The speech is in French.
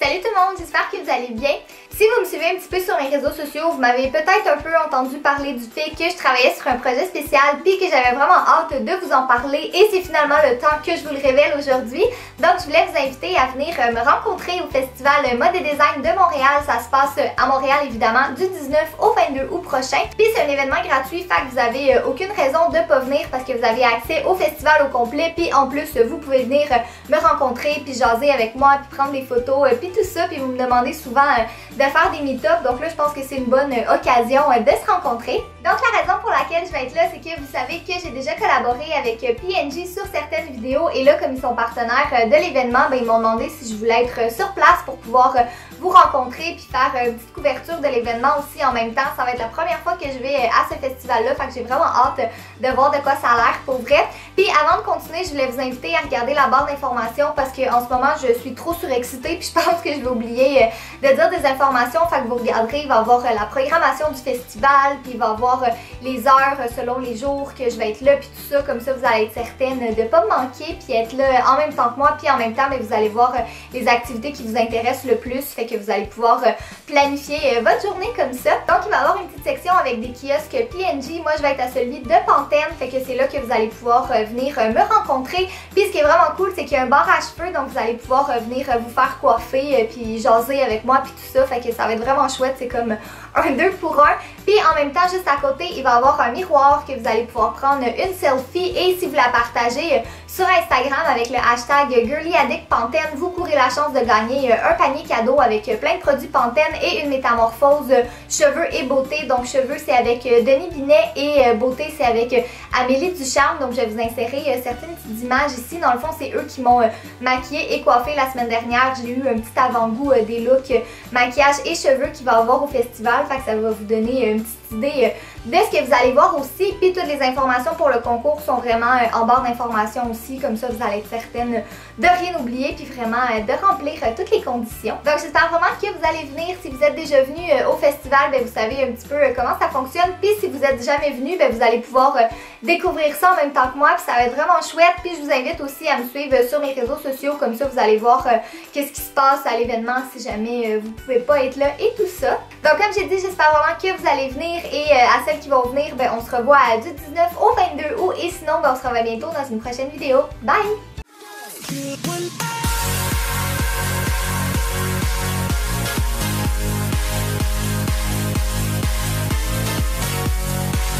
Salut tout le monde, j'espère que vous allez bien. Si vous me suivez un petit peu sur mes réseaux sociaux, vous m'avez peut-être un peu entendu parler du fait que je travaillais sur un projet spécial puis que j'avais vraiment hâte de vous en parler et c'est finalement le temps que je vous le révèle aujourd'hui. Donc je voulais vous inviter à venir me rencontrer au festival Mode et Design de Montréal. Ça se passe à Montréal évidemment du 19 au 22 août prochain. Puis c'est un événement gratuit, fait que vous avez aucune raison de pas venir parce que vous avez accès au festival au complet. Puis en plus vous pouvez venir me rencontrer puis jaser avec moi puis prendre des photos puis tout ça. Puis vous me demandez souvent de faire des meet-ups, donc là je pense que c'est une bonne occasion de se rencontrer. Donc la raison pour laquelle je vais être là, c'est que vous savez que j'ai déjà collaboré avec PNG sur certaines vidéos et là comme ils sont partenaires de l'événement, ben, ils m'ont demandé si je voulais être sur place pour pouvoir vous rencontrer puis faire une petite couverture de l'événement aussi en même temps. Ça va être la première fois que je vais à ce festival-là, fait que j'ai vraiment hâte de voir de quoi ça a l'air pour vrai. Puis avant de continuer, je voulais vous inviter à regarder la barre d'informations parce qu'en ce moment je suis trop surexcitée puis je pense que je vais oublier de dire des informations, fait que vous regarderez, il va y avoir la programmation du festival, puis il va y avoir les heures selon les jours que je vais être là, puis tout ça, comme ça vous allez être certaine de ne pas me manquer, puis être là en même temps que moi, puis en même temps, mais vous allez voir les activités qui vous intéressent le plus, fait que vous allez pouvoir planifier votre journée comme ça. Donc il va y avoir une petite section avec des kiosques PNG, moi je vais être à celui de Pantene, fait que c'est là que vous allez pouvoir venir me rencontrer, puis ce qui est vraiment cool, c'est qu'il y a un bar à cheveux, donc vous allez pouvoir venir vous faire coiffer, puis jaser avec moi, puis tout ça, fait que ça va être vraiment chouette, c'est comme un 2 pour 1. Puis en même temps, juste à côté, il va y avoir un miroir que vous allez pouvoir prendre une selfie et si vous la partagez sur Instagram avec le hashtag GirlyAddictPantene, vous courez la chance de gagner un panier cadeau avec plein de produits Pantene et une métamorphose cheveux et beauté. Donc cheveux c'est avec Denis Binet et beauté c'est avec Amélie Ducharme. Donc je vais vous insérer certaines petites images ici. Dans le fond, c'est eux qui m'ont maquillée et coiffée la semaine dernière. J'ai eu un petit avant-goût des looks maquillage et cheveux qu'il va y avoir au festival. Fait que ça va vous donner une petite idée de ce que vous allez voir aussi. Puis toutes les informations pour le concours sont vraiment en barre d'informations aussi. Comme ça, vous allez être certaine de rien oublier puis vraiment de remplir toutes les conditions. Donc j'espère vraiment que vous allez venir. Si vous êtes déjà venu au festival, ben, vous savez un petit peu comment ça fonctionne. Puis si vous n'êtes jamais venu, ben, vous allez pouvoir découvrir ça en même temps que moi. Puis ça va être vraiment chouette. Puis je vous invite aussi à me suivre sur mes réseaux sociaux. Comme ça, vous allez voir qu'est-ce qui se passe à l'événement si jamais vous ne pouvez pas être là et tout ça. Donc comme j'ai dit, j'espère vraiment que vous allez venir et à celles qui vont venir, ben, on se revoit du 19 au 22 août et sinon ben, on se revoit bientôt dans une prochaine vidéo. Bye!